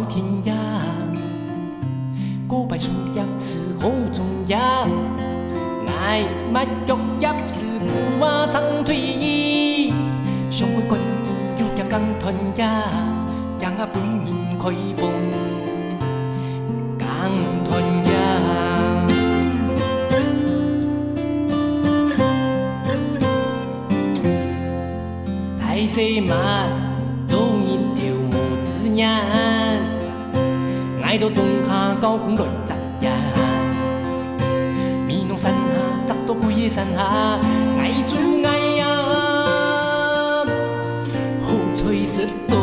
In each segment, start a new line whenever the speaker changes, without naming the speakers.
天涯，告白书也是好重要。爱不足一是古话曾退役，上回君言要更吞呀，让我本然开本更吞呀。太细马都一条无字眼，爱到冬夏高空来摘呀。面浪山下，摘到几个山下，爱做爱呀，好吹舌头，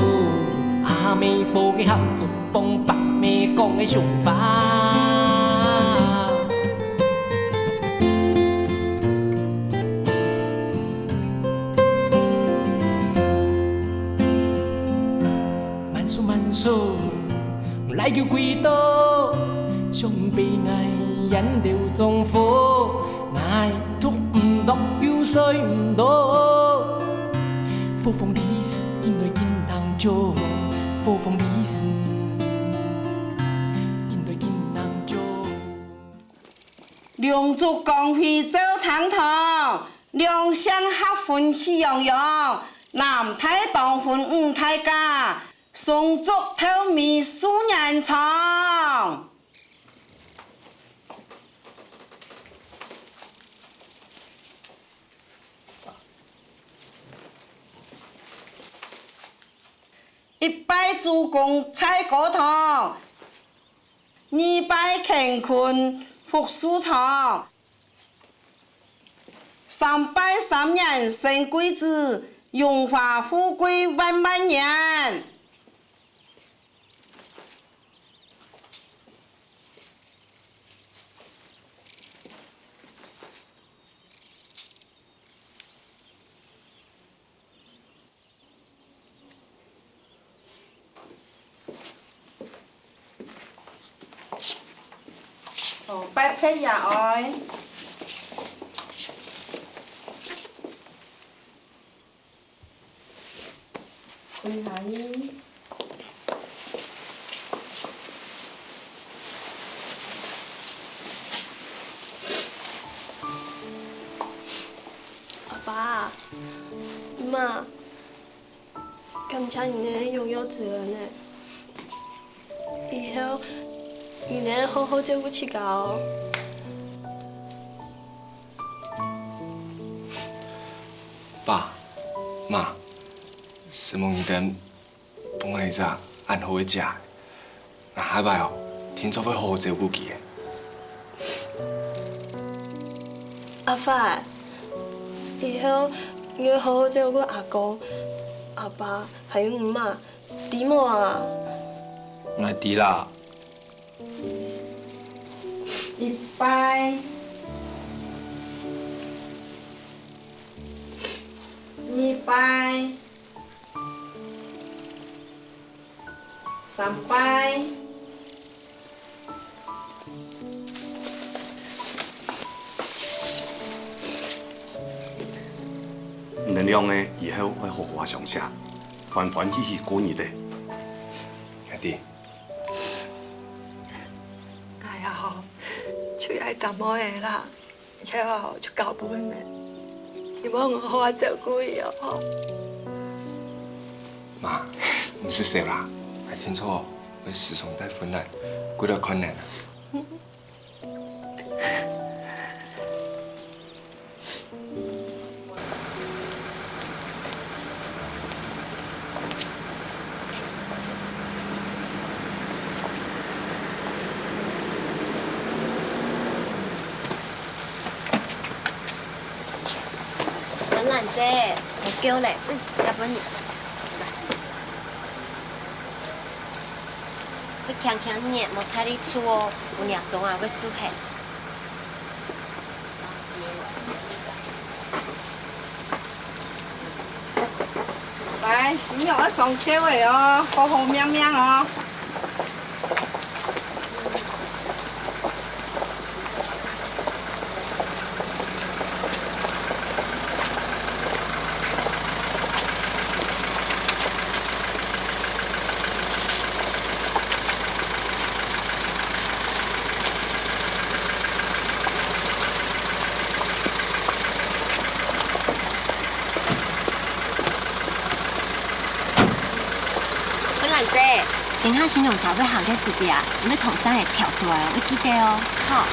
阿妹报嘅合作帮白妹讲嘅想法。慢数慢数，来叫几多，想被爱。人流中火，爱捉唔到，叫睡唔到。火风里事，见对见人做。火风里事，见对见人做。
梁祝光辉走堂堂，两相合欢喜洋洋。男太当婚女太嫁，送祝头面数年长。一拜主公采果堂，二拜乾坤福书场，三拜三年生贵子，荣华富贵万万年。拜佩呀爱，开下衣。
阿爸，妈，感谢你能拥有子人呢，以后。你能好好照顾自家哦。
爸、妈，希望你等帮我一下安好的食，那下摆哦，天做会好好照顾佢的。
阿发，以后你要好好照顾阿公、阿爸还有姆妈，弟么啊？
我弟啦。
一拜，二拜，三拜，
恁两个以后会好好相识，欢欢喜喜过日子。
阿弟。
出来怎么的啦？以后就交本的，你帮我好好照顾伊哦。
妈，唔是笑啦，还听说会时常带回来，几多困难啊？
兰姐，我叫嘞，日本人。你强强热，莫太你出哦，有热总啊会输黑。
来，新药要上口的哦，好好命命哦。
等下新娘才要行嘅時節啊，你同生會跳出來哦，你記得哦，好。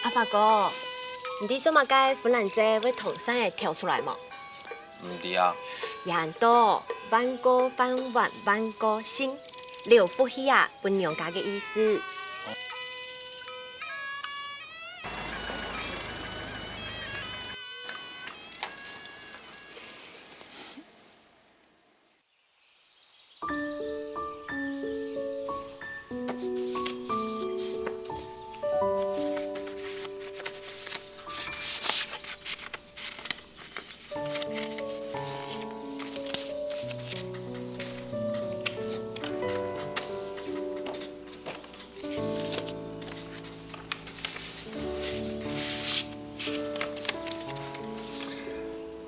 阿發哥，唔知做乜解歡蘭姐會同生會跳出來冇？
唔知啊。
人多萬個萬萬萬個心，留福氣啊，本娘家嘅意思。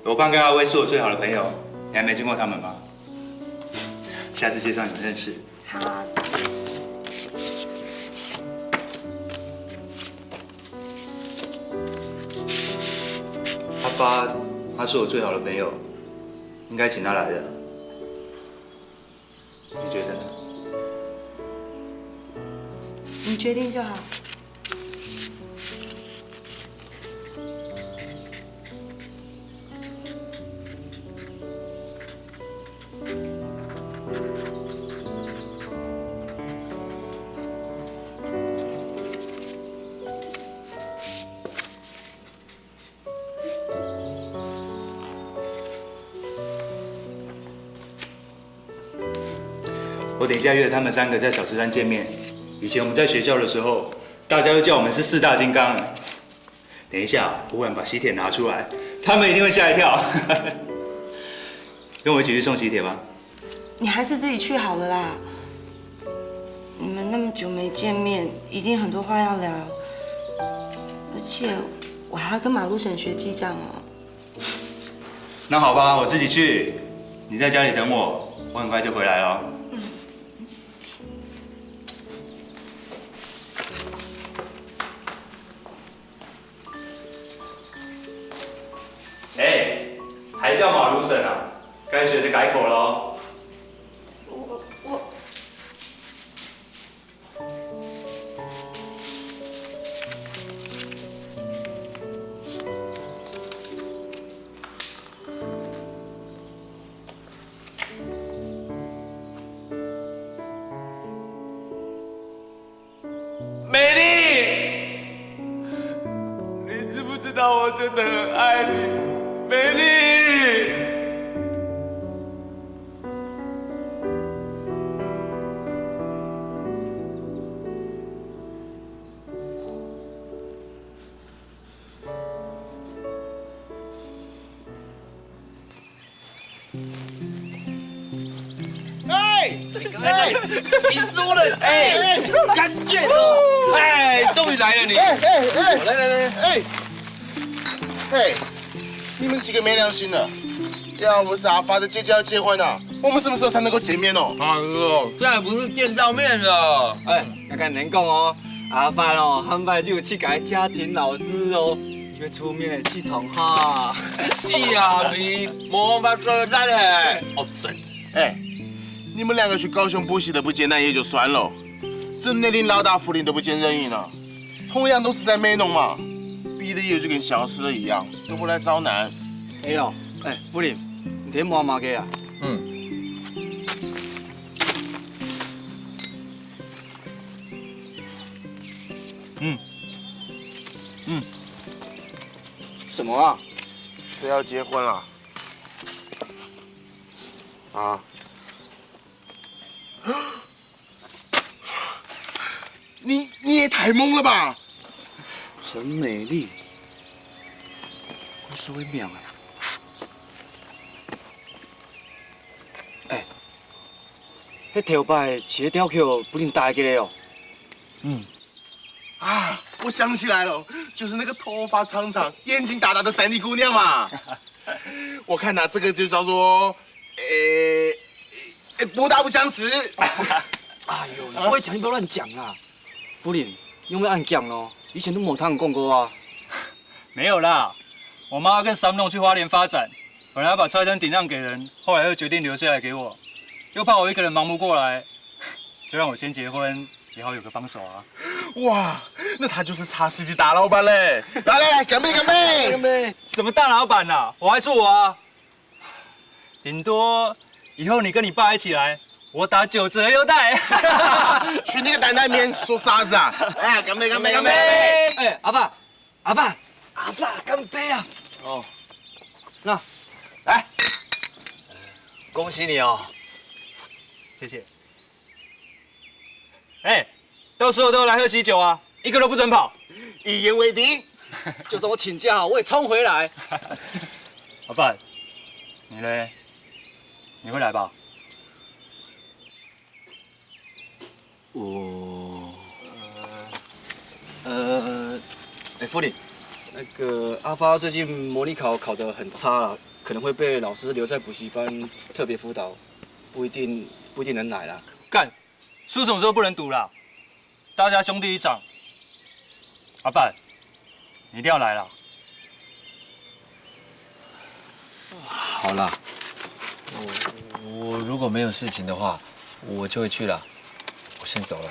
罗胖跟阿威是我最好的朋友，你还没见过他们吗？下次介绍你们认识。
好啊。
阿发，他是我最好的朋友，应该请他来的。你觉得呢？
你决定就好。
我等一下约了他们三个在小吃摊见面。以前我们在学校的时候，大家都叫我们是四大金刚。等一下，我忽然把喜帖拿出来，他们一定会吓一跳。跟我一起去送喜帖吧。
你还是自己去好了啦。你们那么久没见面，一定很多话要聊。而且我还要跟马路婶学记账哦。
那好吧，我自己去。你在家里等我，我很快就回来了。哎，还叫马路婶啊？该学着改口喽。
美丽，你知不知道我真的很爱你，美丽。
你输了，甘愿哦！终于来了你！
嘿，你们几个没良心的！要不是阿发的姐姐要结婚啊，我们什么时候才能够见面哦？
哎呦，现在不是见到面了。
要跟您讲哦，阿发哦，很快就有去改家庭老师哦，就会出面去从哈。
是啊，你没法说咱嘞。哦，真。
你们两个去高雄补习的不见那也就算了，怎么连老大福林都不见人影呢？同样都是在美浓嘛，毕了业就跟消失了一样，都不来找男。
哎呦，福林，你听妈妈嘅啊？什么啊？
谁要结婚了？啊？你也太懵了吧！
陈美丽，我说一秒迄头摆是迄条桥不能带起来哦。
我想起来了，就是那个头发长长、眼睛大大的山地姑娘嘛。我看呐，这个就叫做，不打不相识。
哎呦，你不会讲就不要乱讲啦。夫人，有没有按讲咯？以前都没听人讲过啊。
没有啦，我妈跟三弄去花莲发展，本来要把菜单顶让给人，后来又决定留下来给我，又怕我一个人忙不过来，就让我先结婚，也好有个帮手啊。
哇，那他就是茶室的大老板嘞！来，干杯干杯！
干杯！
什么大老板啊，我还是我啊。顶多以后你跟你爸一起来，我打9折优待。
去那个担担面说啥子啊？哎，干杯干杯干杯！
哎，阿爸，干杯啊！哦，那来，恭喜你哦！
谢谢。哎，到时候都来喝喜酒啊，一个都不准跑。
一言为定。
就算我请假，我也冲回来。
阿范，你嘞？你会来吧？
我，夫人，那个阿发最近模拟考得很差了，可能会被老师留在补习班特别辅导，不一定能来啦。
干，输什么时候不能赌啦？大家兄弟一场。阿范，你一定要来啦。
好啦，我如果没有事情的话，我就会去了。我先走了。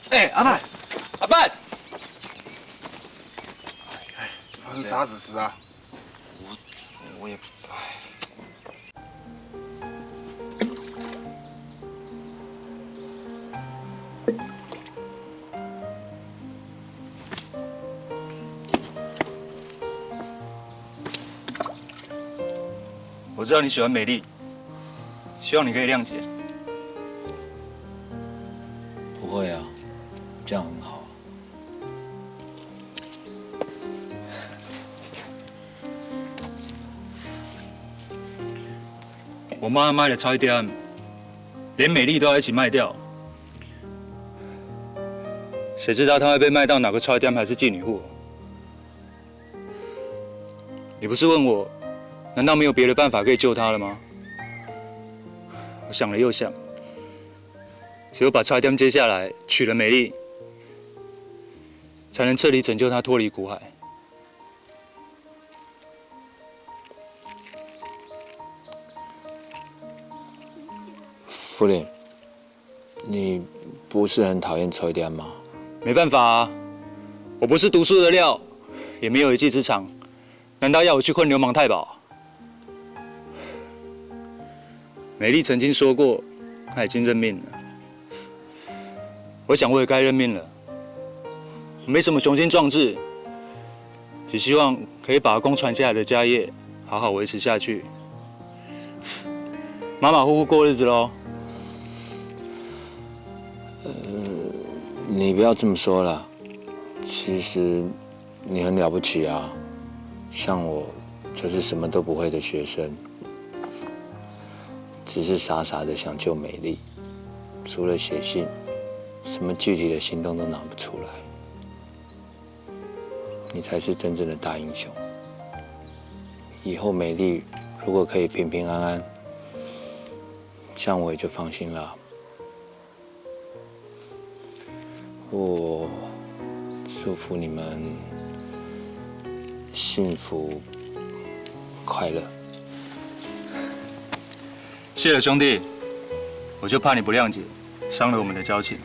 哎，阿范，
发生啥子事啊？
我也，
我知道你喜欢美丽，希望你可以谅解。
不会啊，这样很好啊。
我妈卖的菜店，连美丽都要一起卖掉。谁知道她会被卖到哪个菜店还是妓女户？你不是问我，难道没有别的办法可以救她了吗？我想了又想，只有把菜店接下来，娶了美丽，才能彻底拯救她脱离苦海。
夫人，你不是很讨厌抽烟吗？
没办法啊，我不是读书的料，也没有一技之长，难道要我去混流氓太保？美丽曾经说过，她已经认命了。我想我也该认命了。没什么雄心壮志，只希望可以把阿公传下来的家业好好维持下去，马马虎虎过日子喽。
你不要这么说了，其实你很了不起啊。像我就是什么都不会的学生，只是傻傻的想救美丽，除了写信，什么具体的行动都拿不出来。你才是真正的大英雄。以后美丽如果可以平平安安，这样我也就放心了。我祝福你们幸福快乐。
谢了，兄弟，我就怕你不谅解，伤了我们的交情。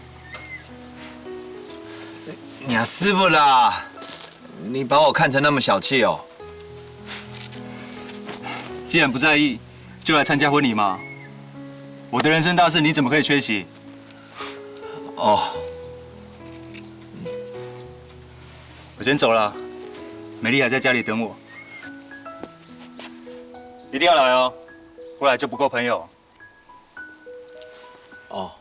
你师傅啦，你把我看成那么小气哦？
既然不在意，就来参加婚礼嘛。我的人生大事，你怎么可以缺席？
哦。
我先走了，美丽还在家里等我。一定要来哦，不来就不够朋友。
哦。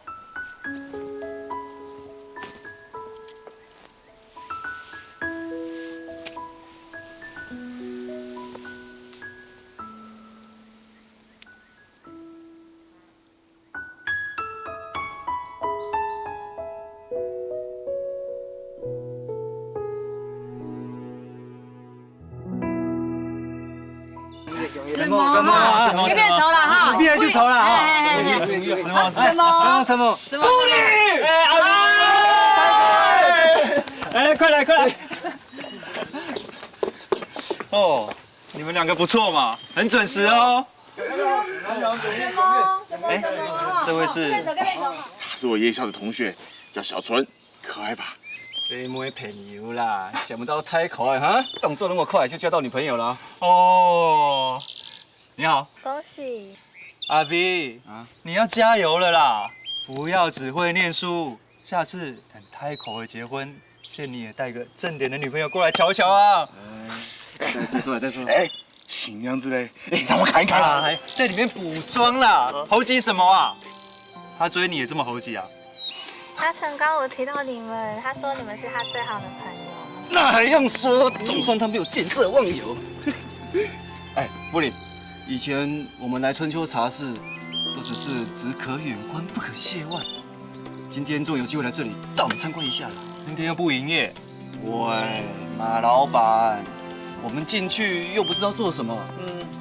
是吗？别抽了哈，
别去抽了哈。
什么？什么？
夫人，
哎，快来！哦，你们两个不错嘛，很准时哦。哎，这位是？
他是我夜校的同学，叫小春，可爱吧？
谁没朋友啦？想不到太可爱哈，动作那么快就交到女朋友了。
哦，你好，
恭喜！
阿 V 啊，你要加油了啦，不要只会念书，下次等太口儿结婚，限你也带个正点的女朋友过来瞧瞧啊。
再说。
哎，新娘子嘞，哎，让我看一看啊。
还在里面补妆啦，猴急什么啊？他追你也这么猴急啊？
他曾刚我提到你们，他说你们是他最好的朋友。
那还用说？总算他没有见色忘友。哎，夫人，以前我们来春秋茶室，都只是只可远观不可亵玩。今天终于有机会来这里，带我们参观一下了。
今天又不营业。
喂，马老板，我们进去又不知道做什么，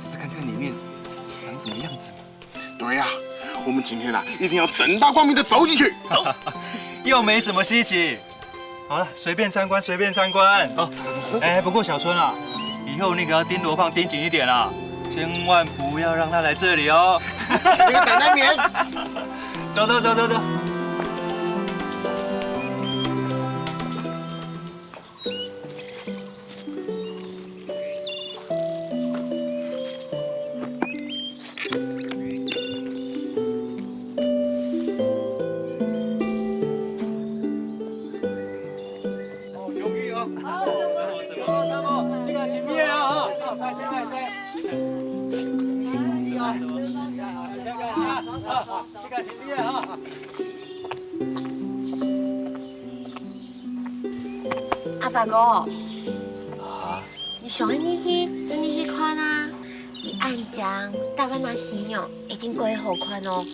只是看看里面长什么样子。
对呀，我们今天啊，一定要正大光明的走进去。走，
又没什么稀奇。好了，随便参观。
走。
哎，不过小春啊，以后那个要盯罗胖盯紧一点啊，千万不要让他来这里哦。
那个胆难免。
走。
阿发哥，你想要你去就你去看啊！你按讲台湾那新娘一定过好看哦。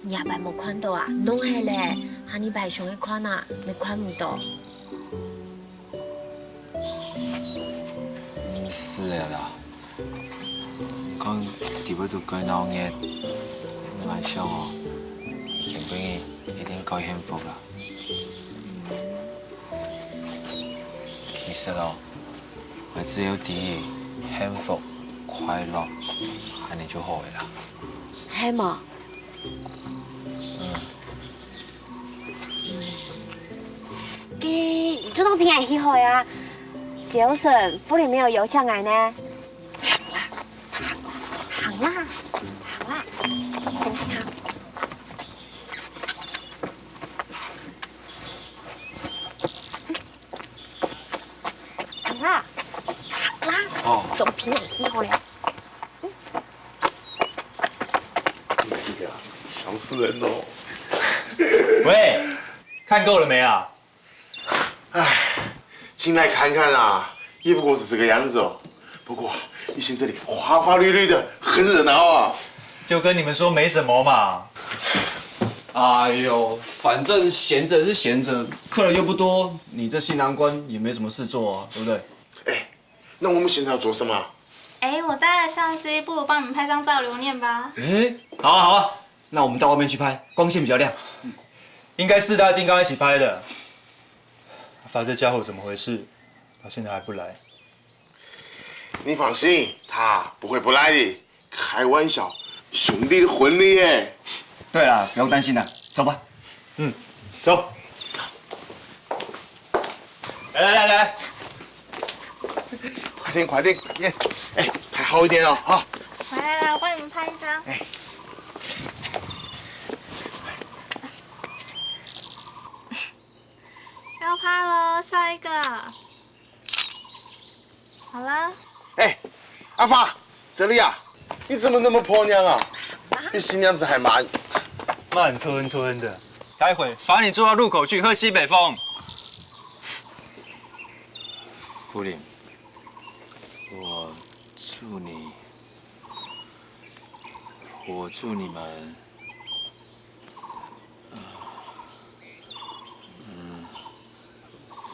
你阿爸没看到啊，弄下嘞，哈你爸想要看啊，没看唔到。
是的啦，讲伫要拄过闹热，我想哦，伊前边一定够幸福啦。其实哦，我只有伫幸福、快乐，安尼就好个啦。
系嘛？给主动平安喜好呀。就算府里没有油枪来呢，行啦，总平安喜好了。
这个笑死人哦！
喂，看够了没啊？
唉，进来看看啊，也不过是这个样子哦。不过以前这里花花绿绿的，很热闹啊。
就跟你们说没什么嘛。
哎呦，反正闲着是闲着，客人又不多，你这新郎官也没什么事做啊，对不对？
哎，那我们现在要做什么？
哎，我带了相机，不如帮你们拍张照留念吧。
哎，好啊，那我们到外面去拍，光线比较亮。
应该四大金刚一起拍的。阿发这家伙怎么回事？到现在还不来。
你放心，他不会不来的。开玩笑，兄弟的婚礼耶。
对啦，不用担心啦，走吧。
走。来，
快点，哎，拍好一点哦，哈。
来，我帮你们拍一张。
哎。
要拍喽，下一个。好了。
哎，阿发，这里啊，你怎么那么婆娘啊？比新娘子还慢。
慢吞吞的，待会罚你坐到路口去喝西北风。
夫人，我祝你们，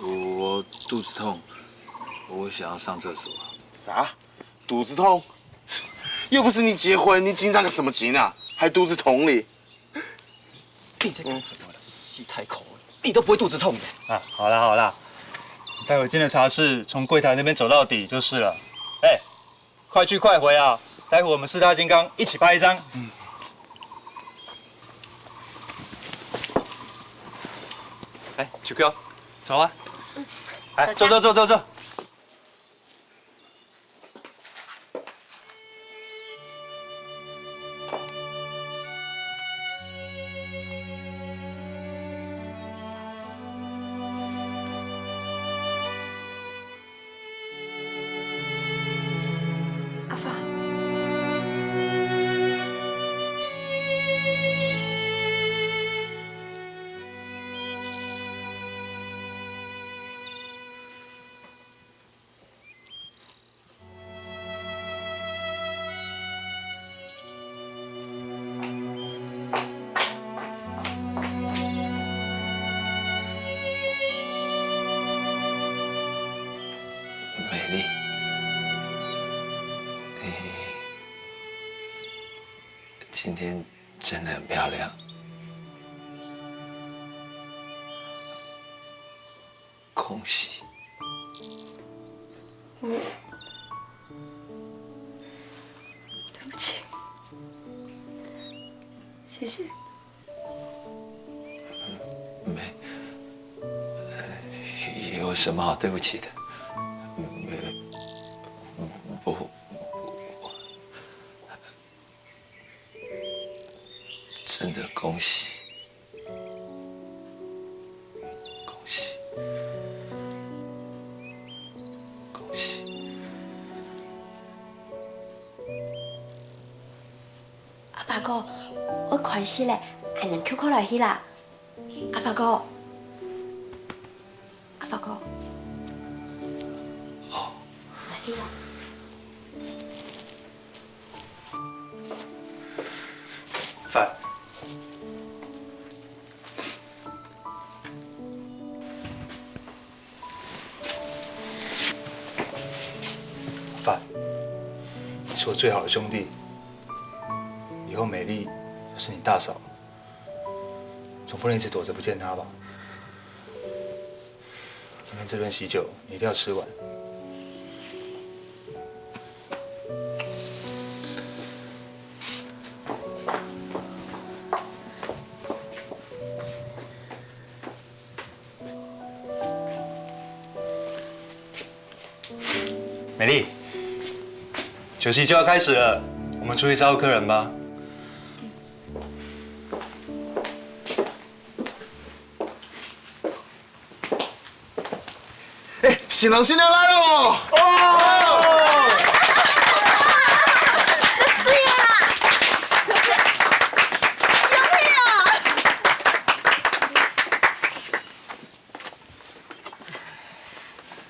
我肚子痛，我想要上厕所。
啥？肚子痛？又不是你结婚，你紧张个什么紧啊？还肚子痛哩？
你在干什么了？吸太口了，你都不会肚子痛的。
啊，好啦好啦，待会进了茶室，从柜台那边走到底就是了。哎，快去快回啊！待会我们四大金刚一起拍一张。哎，秋哥，走啊！哎，走。
阿发，
美丽，你今天真的很漂亮。恭喜！
对不起，谢谢。
有什么好对不起的？不，真的恭喜，恭喜，恭喜！
阿发哥，我开始咧，还能 QQ 来去啦。阿发哥，阿发哥。
哦。
来去啦。
饭。饭，你是我最好的兄弟，以后美丽就是你大嫂，总不能一直躲着不见她吧？今天这顿喜酒你一定要吃完。美丽，酒席就要开始了，我们出去招呼客人吧。
哎，新郎新娘来喽！哦！
这是呀！救命啊！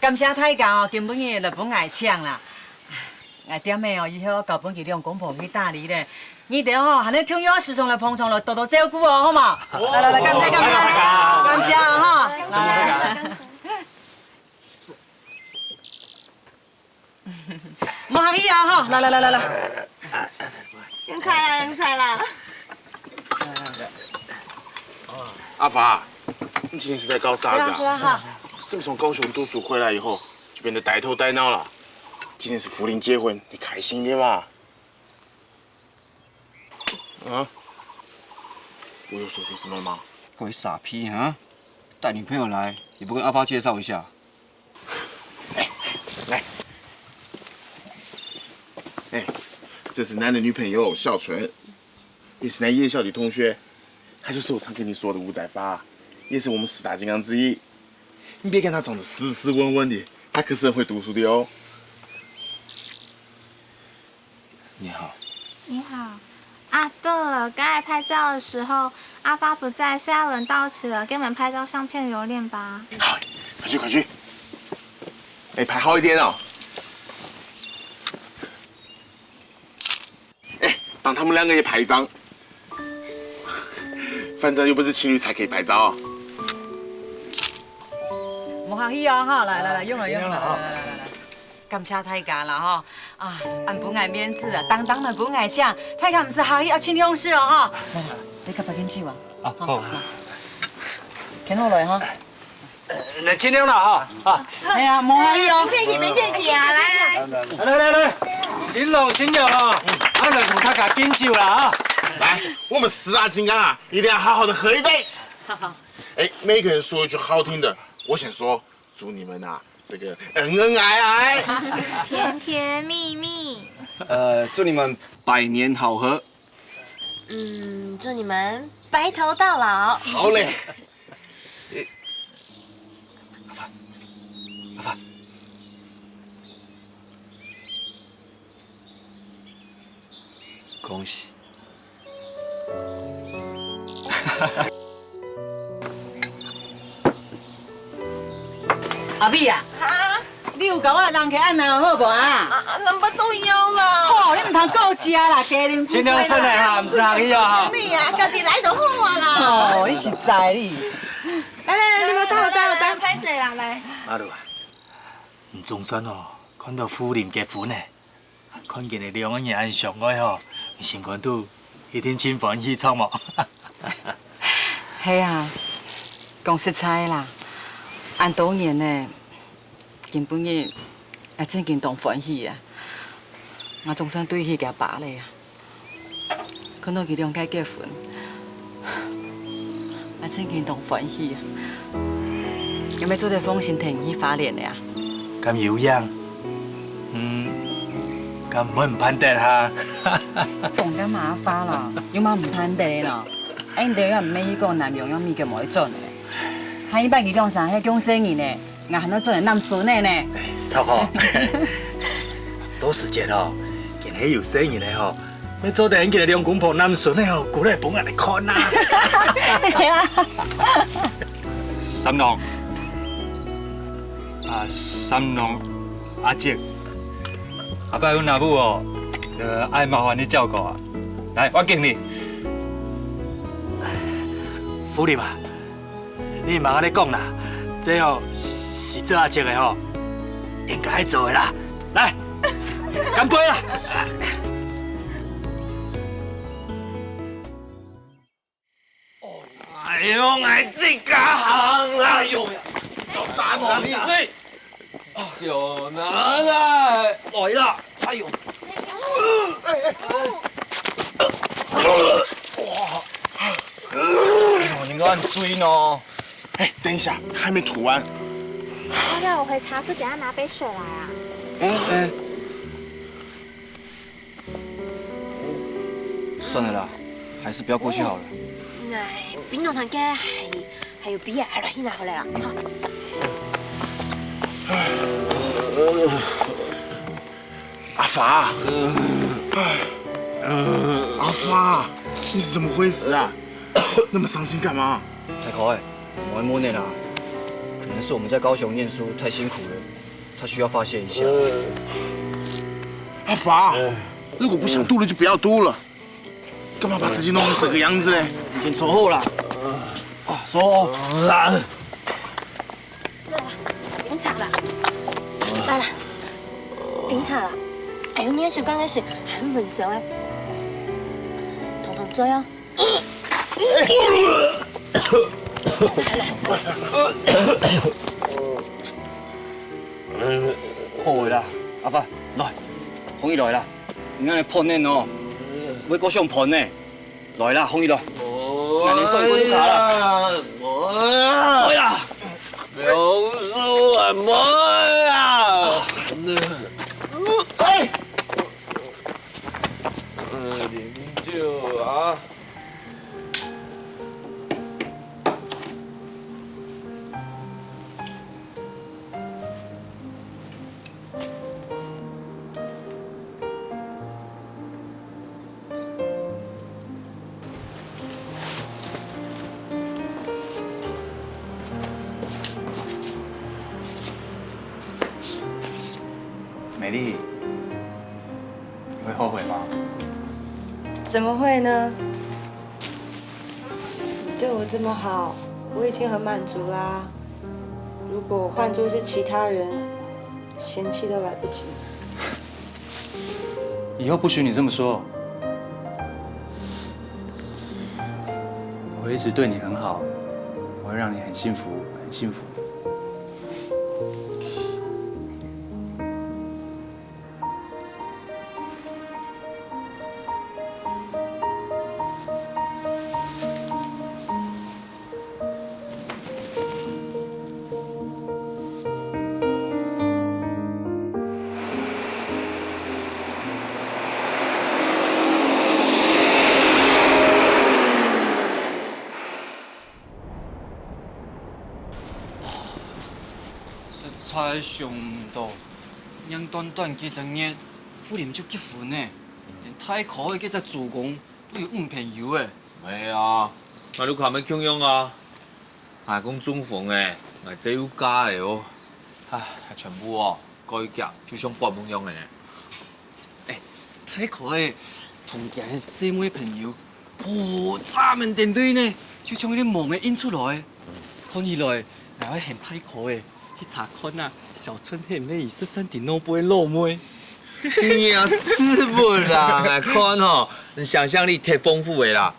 感谢大家哦，根本的日本爱抢啦。爱点的哦，以后交本去用公婆去打理咧。你哋哦，喊你强要时常来捧场了，多多照顾哦，好嘛？来，感谢哈！来。莫客气啊哈！来。
用菜啦！
阿发，你今天是在搞啥子啊？
哈。
这么从高雄读书回来以后，就变得呆头呆脑了。今天是福林结婚，你开心一点嘛？啊？我有说错什么吗？
各位傻批啊！带女朋友来也不跟阿发介绍一下。
来，哎，这是男的女朋友孝纯，也是南夜校的同学，他就是我常跟你说的吴仔发，也是我们四大金刚之一。你别看他长得斯斯文文的，他可是很会读书的哦。
你好。
你好。啊，对了，刚才拍照的时候，阿发不在，现在轮到齐了，给你们拍张相片留念吧。
好，快去！哎，拍好一点哦。哎，帮他们两个也拍一张，反正又不是情侣才可以拍照。
莫客气啊哈！来，用了。来。感谢大家啦吼！啊，俺本爱面子啊，当然本爱请，大家唔是客气要请勇士哦哈。你甲别紧酒啊。
啊，好。
牵好来哈。
来尽量了哈啊！
哎呀，莫欢喜哦。
客气免客气啊，
来，新郎新娘哦，啊，来同他家敬酒啦啊！
来，我们四大金刚啊，一定要好好的喝一杯。
好。
哎，每个人说一句好听的。我先说，祝你们啊，这个恩恩爱爱，
甜甜蜜蜜。
祝你们百年好合。
祝你们白头到老。
好嘞。
阿凡，
恭喜！
阿美啊，你有甲我人客按哪好无啊？
咱捌都枵啦。
哦，你唔通够食啦，加啉。
尽量省来哈，唔是客气啊哈。
你啊，家己来就好啊啦。
哦，你实在你。
来，你们等，
拍嘴啦来。
阿路啊，唔总算哦，看到夫人结婚呢，看见你两个人相爱吼，心肝都一定真欢喜错冇。
系啊，讲实在啦，按多年呢，根本嘅也真经当欢喜啊。我总算对迄个爸咧啊，看到佢两家结婚，也真经当欢喜啊。有要做个风神天去发莲的啊？
咁有样，咁唔好唔攀得哈。
讲干嘛发啦？有嘛唔攀得咯？因哋又唔咩去讲南洋有咪叫冇去做呢？还一摆佢讲啥？迄讲生意呢？我还能做人男孙的呢？
超好，多时间哦，见迄有生意的吼，要做点见两公婆男孙的吼，过来帮人嚟看啦。
三郎，三郎，阿姐，阿伯阮阿母哦，爱麻烦你照顾啊。来，我敬你。
夫人啊，你莫安尼讲啦，这吼是做阿姐的吼，应该做的啦。来，干杯啦！
哎呦，俺这家行啊，哎呦，
要杀死你！
就拿来，来啦！哎呦，
你乱追呢？
哎，等一下，还没吐完。
要不要我回茶室给他拿杯水来啊？
算了啦，还是不要过去好了。
哎，冰冻糖家还有比啊，来去拿回来了。
阿发，阿发，你是怎么回事啊？那么伤心干嘛？
太可爱，我摸内啦。可能是我们在高雄念书太辛苦了，他需要发泄一下。
阿发，如果不想嘟了就不要嘟了，干嘛把自己弄成这个样子嘞？
先坐好啦。走。
饮茶了，来了，饮茶了。哎呦，你的水刚开始很稳熟哎，彤彤追哦。
好个啦，阿发，来，红衣来啦，你安尼喷呢哦，要搁上喷呢，来啦，红衣来，安尼算过你卡啦，来啦，
刘叔啊，妈呀！
哎，
饮酒啊！
美丽，你会后悔吗？
怎么会呢？你对我这么好，我已经很满足啦。如果换作是其他人，嫌弃都来不及。
以后不许你这么说。会一直对你很好，我会让你很幸福，很幸福。
实在想唔到，让短短几十年，夫人就结婚呢，连太可的这只主公都有女朋友诶。
系啊，那你看咩强样啊？还讲中逢诶，係這要家嚟哦。唉，全部哦改革就像八蚊樣嘅。
太可的同佢嘅姊妹朋友，炸門點對呢，就將嗰啲夢嘅印出來，看起來又係很太可的。去查看啊，小春很美，13點都不會落妹。
你啊，是不啦？來看哦，想象力太豐富嘅啦。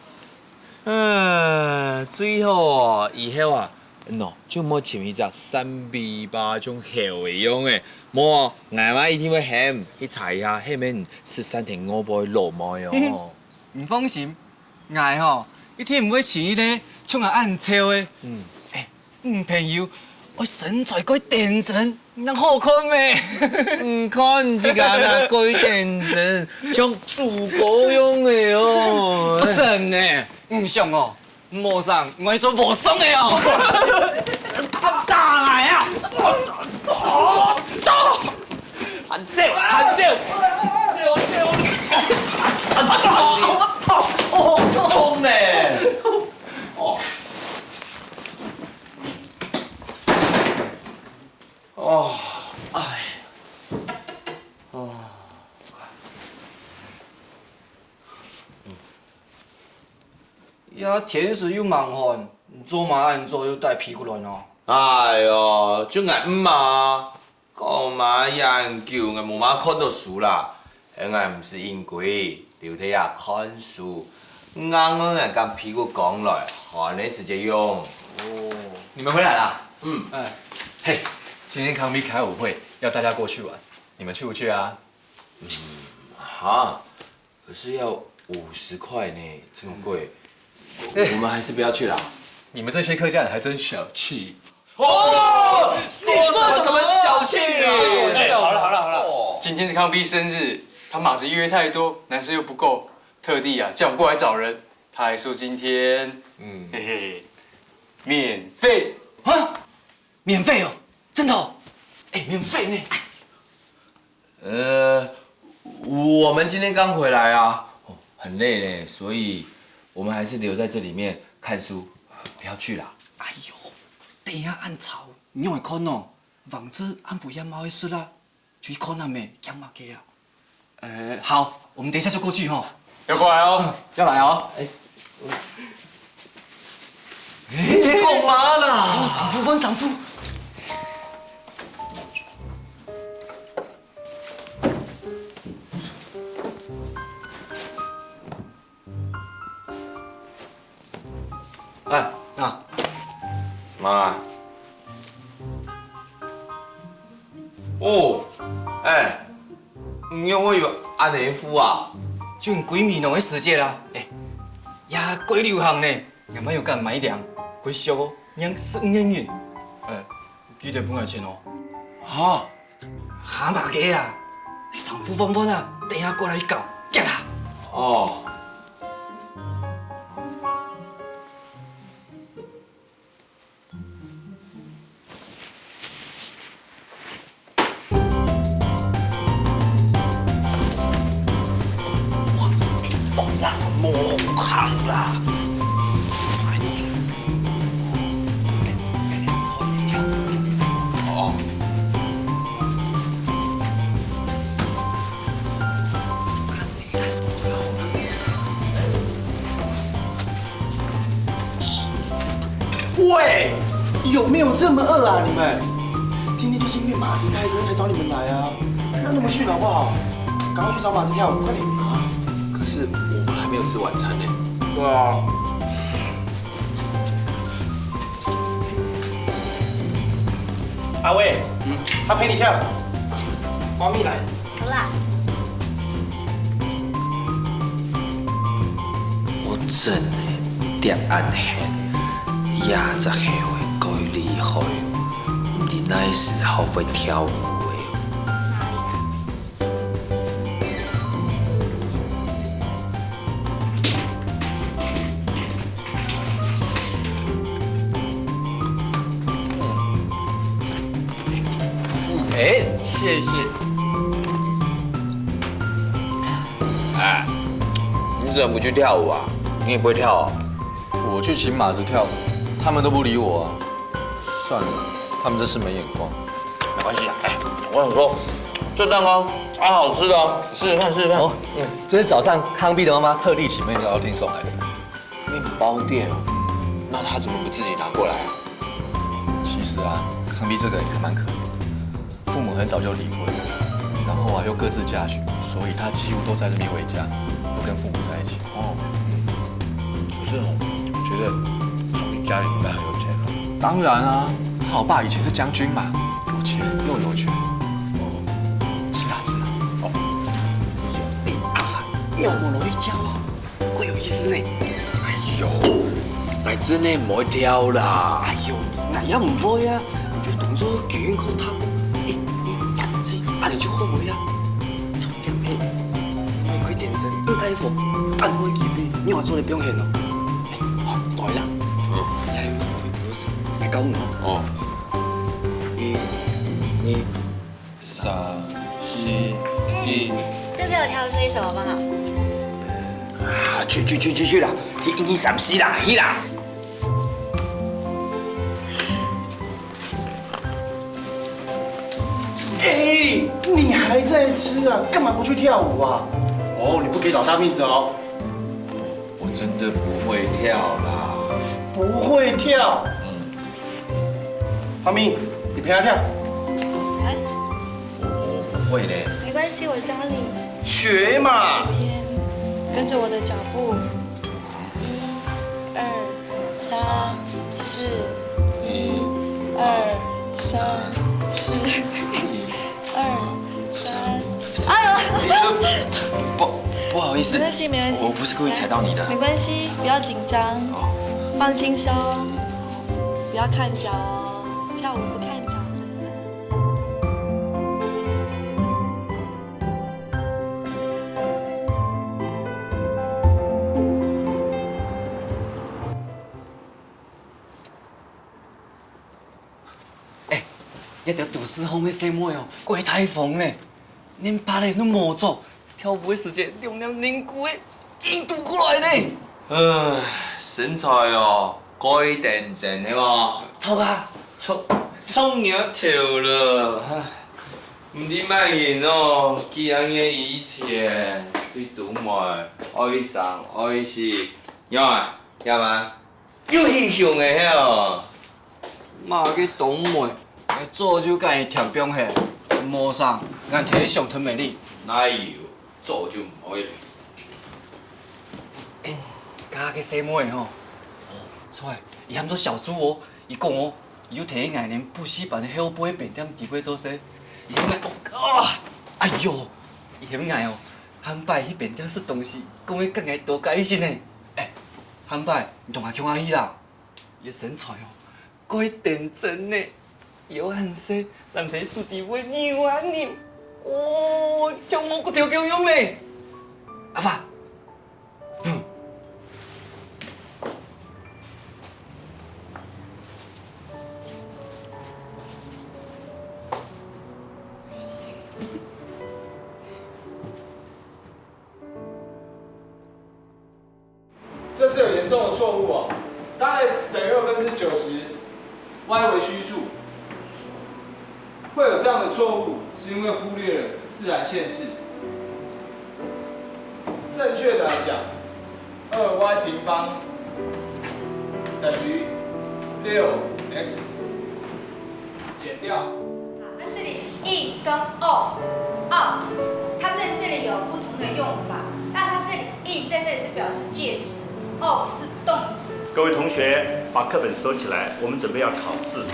最好哦，以後啊，就莫簽迄隻3B8種後嘅樣嘅，莫挨晚一定會喊去查一下，迄面13點我不會落妹哦。
唔放心，挨吼一天唔會似呢，像係暗超嘅。女朋友。我身材改電整，能好看咩？
唔看這個那改電整，像主播樣嘅哦。
不真呢，唔像哦，摸上我係做無雙嘅哦。打嚟啊！走！喊招！我操！痛咩？哦。哦，哎，哦，呀，天时又蛮寒，做嘛按做又帶屁股亂哦。
哎呦，就挨唔嘛，講嘛研究我冇嘛看到書啦，我唔是因鬼，留睇下看書，啱啱人將屁股講來，寒的時間用。
哦，你們回來啦？嘿。今天康 V 開舞會，要大家過去玩，你們去不去啊？
可是要50塊呢，這麼貴，我們還是不要去啦。
你們這些客家人還真小氣。
哦，你說什麼小氣啊？
好了，今天是康 V 生日，他馬子約太多，男生又不夠，特地啊叫我過來找人，他還說今天，嘿嘿，免費
啊，免費哦。真的哦，免費呢。
我們今天剛回來啊，很累呢，所以我們還是留在這裡面看書，不要去啦。
哎呦，等一下暗潮，你會看哦，房子暗不煙冇嘅事啦，就去看下咩，講嘛嘅啊。好，我們等一下就過去哈。
要過來哦，
要來哦。幹嘛啦？分丈夫。
媽，唔用我有安尼夫啊，
就用鬼面弄的世界啦，也鬼流行呢，也蛮有敢买凉，鬼俗哦，娘是圆圆，记得本爱钱哦。蛤蟆鸡啊，上夫芳芳啊，等下過來搞，get啦。
哦。
莫扛啦！
喂，有没有这么饿啊你们？今天就是因为马子太多才找你们来啊，让他们训好不好？赶快去找马子跳舞，快点！
可是我们还没有吃晚餐呢。
对啊。阿伟，他陪你跳。花蜜来。
好啦。
我真的蝶安hen，20岁会够厉害，你那时好会跳舞的。
哎，谢谢。哎，你怎么不去跳舞啊？你也不会跳哦。
我去请马子跳舞，他们都不理我啊。算了，他们真是没眼光。
没关系啊，哎，我想说，这蛋糕蛮好吃的哦，试试看，试试看。哦，
这是早上康碧的妈妈特地请面包店送来的。
面包店哦，那他怎么不自己拿过来啊？
其实啊，康碧这个也蛮可怜的。父母很早就离婚，然后啊又各自嫁娶，所以他几乎都在这边为家，不跟父母在一起。
哦，可是哦，我觉得康碧家里应该很有钱哦。
当然啊，他老爸以前是将军嘛，有钱又有权。哦，吃啦吃啦。哦，
哎，阿凡，要不容易跳啊，怪有意思呢。
哎呦，我真的唔会跳啦。
哎呦，那也唔会啊，你就当做剧院课堂。按你去后门呀，从点配，玫瑰点针，二大夫，按摩机杯，你话做的表现咯。哎，对啦，你还有没有故事？来教我。哦。1、2、3、4、1。
再陪我跳这一首好不好？
啊，去啦！1、2、3、4啦，去啦！
哎，你还在吃啊？干嘛不去跳舞啊？哦，你不给老大面子哦。
我真的不会跳啦。
不会跳？花蜜，你陪他跳。
我不会嘞。
没关系，我教你。
学嘛。
跟着我的脚步。1、2、3、4。1、2、3、4。哎呦！
不好意思，
没关系，没关系，
我不是故意踩到你的。
没关系，不要紧张，放轻松，不要看脚哦，跳舞不看脚的。
哎，一条杜思峰的姊妹哦，过台风呢。恁爸嘞，恁无做跳舞的时间，用了恁久的印度过来呢。
唉，身材哦，改变真的嘛。
错啊，
冲赢跳了，唔知卖瘾哦，既然嘅以前对杜妹爱上爱死，要吗？有英雄的遐。
妈个董妹，早就甲伊贴标下，无送，俺摕上疼美丽。
哪有？早就唔可以。
家个姊妹吼，错，伊喊做小猪哦，伊讲哦，伊有摕去爱年补习班的后背便点伫过做事，伊很爱哦，哎呦，伊很爱哦，喊摆迄便点是东西，讲伊更爱多改心呢。哎，喊摆你同阿强阿姨啦，伊身材哦，怪认真呢，有暗色，人体素地位牛啊牛，哦，将我个条强用呢，阿爸。
这是有严重的错误哦。当 x 等于90%，y 为虚数。会有这样的错误，是因为忽略了自然限制。正确的来讲，2y 平方等于6x 减掉。
好，那这里 in 跟 out，它在这里有不同的用法。那它这里 in 在这里是表示介词。Off 是动词。
各位同学，把课本收起来，我们准备要考试。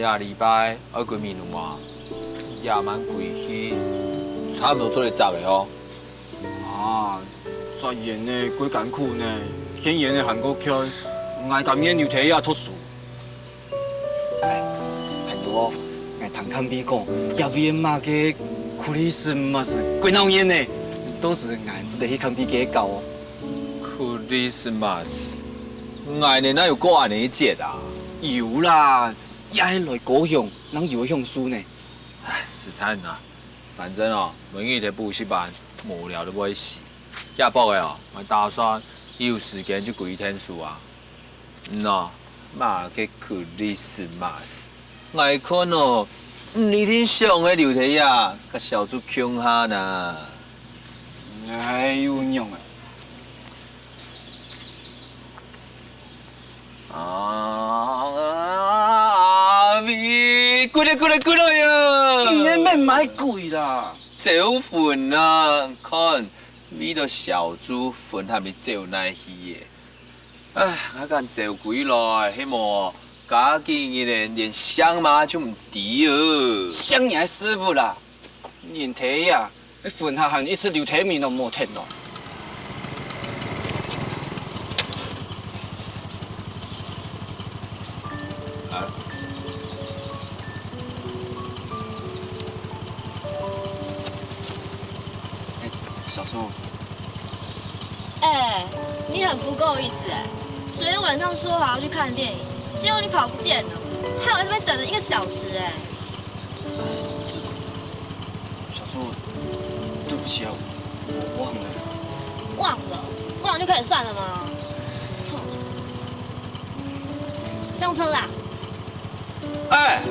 下礼拜要几暝有啊？夜晚归去，差不多做咧十个哦。
啊，遮严呢，几艰苦呢，显严的韩国腔，爱甘演刘体亚脱俗。哎，还有哦，爱谈看比讲，亚维马个Christmas 鬼闹烟呢，都是俺做得去看比给搞哦。
Christmas，爱呢哪有过安尼节啊？
有啦，也来高雄，人以为向书呢。
唉，死惨啦！反正哦，每日在补习班，无聊都要死。下晡的哦，我打算有时间去几天书啊。喏，嘛去 Christmas， 爱看哦，你挺上的刘体啊，甲小猪穷下呐。
哎呦娘啊！
啊咪，过来呀！
你免买贵啦，
走粉啊，看。你都小猪粉还没走那去的，唉，我敢走几来，希望家己一连香嘛就唔滴哦。
香你还师傅啦，连体呀，你粉下喊一次刘体面都冇听咯。
啊？
小猪。
哎，你很不够意思哎！昨天晚上说好要去看电影，结果你跑不见了，害我在这边等了1个小时哎。
小猪，对不起啊，我忘了。
忘了就可以算了吗？上车啦！
哎，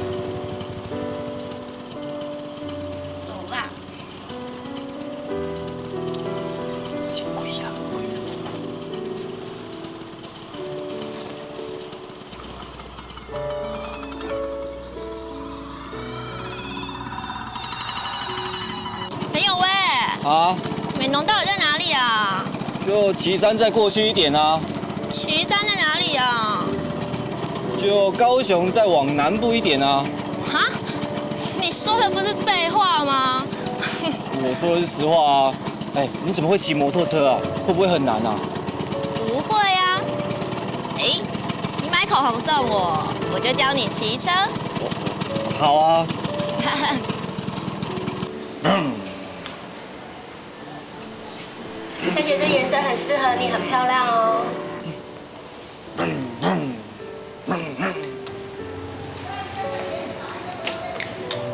走啦！
先跪啦！
陈永威，
啊，
美浓到底在哪里啊？
就旗山再过去一点啊。
旗山在哪里啊？
就高雄再往南部一点啊。
哈？你说的不是废话吗？
我说的是实话啊。哎，你怎么会骑摩托车啊？会不会很难啊？
不会啊。哎，你买口红送我就教你骑车。
好啊。
小姐，这颜色很适合你，很漂亮哦。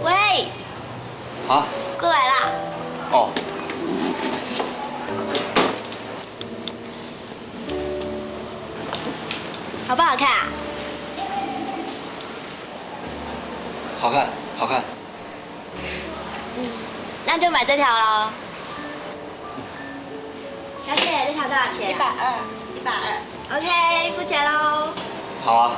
喂。
啊。
过来啦。
哦。
好不好看啊？
好看，好看。
那就买这条喽。小姐，这条多少钱？120。OK， 付钱喽。
好啊。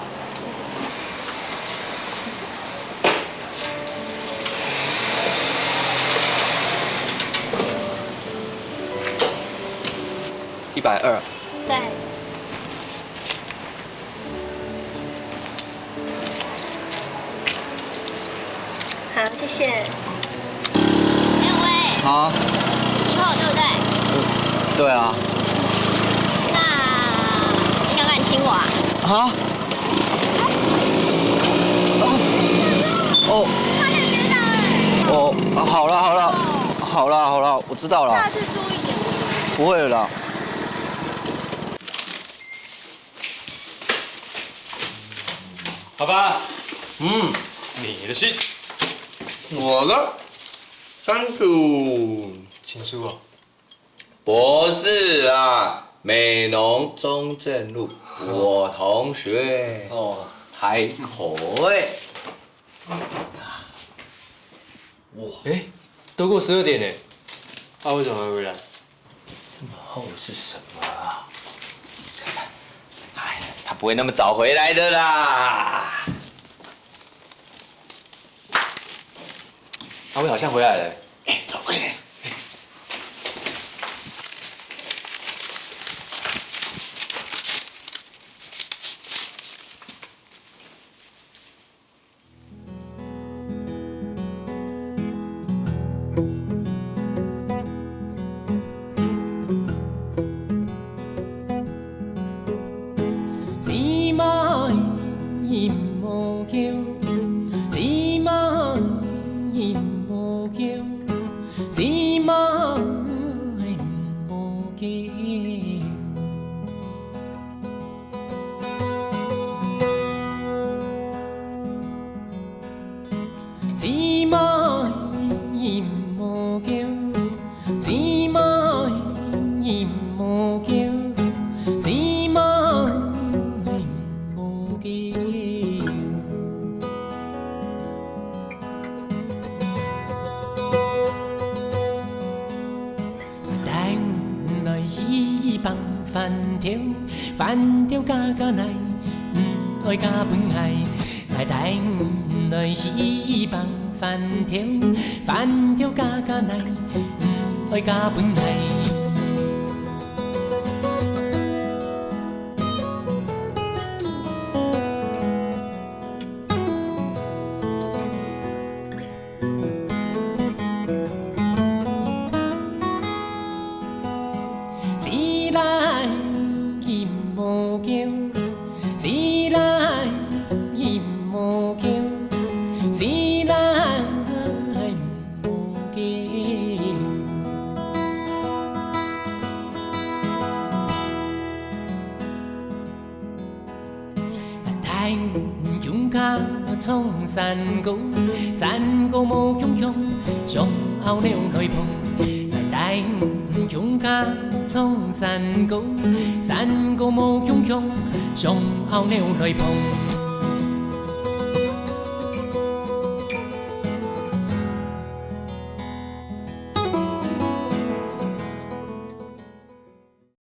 120。
对。好，谢谢。陈永威。
啊。
喜欢我对不对？
对啊。
那你敢不敢亲我啊？
啊？哦。
差点跌倒哎。
哦，好了，我知道了。
下次注意点。
不会了啦。
好吧。你的信。
我的。删除。
情书哦。
不是啦，美浓中正路，我同学。
哦，
还可以。
哇，哎，都过12点嘞，他为什么还回来？
这么厚是什么啊？看看，哎，他不会那么早回来的啦。
阿威好像回来了。
哎，走快点。
叫。姊妹燕無叫，姊妹燕無叫，姊妹燕無叫。等來起棒飯條，飯條加個奶，唔愛加本係，係等來起棒飯條，飯條加個奶，唔愛加本係。衝山高，山高冇強強，上後鳥來碰。大強卡衝山高，山高冇強強，上後鳥來碰。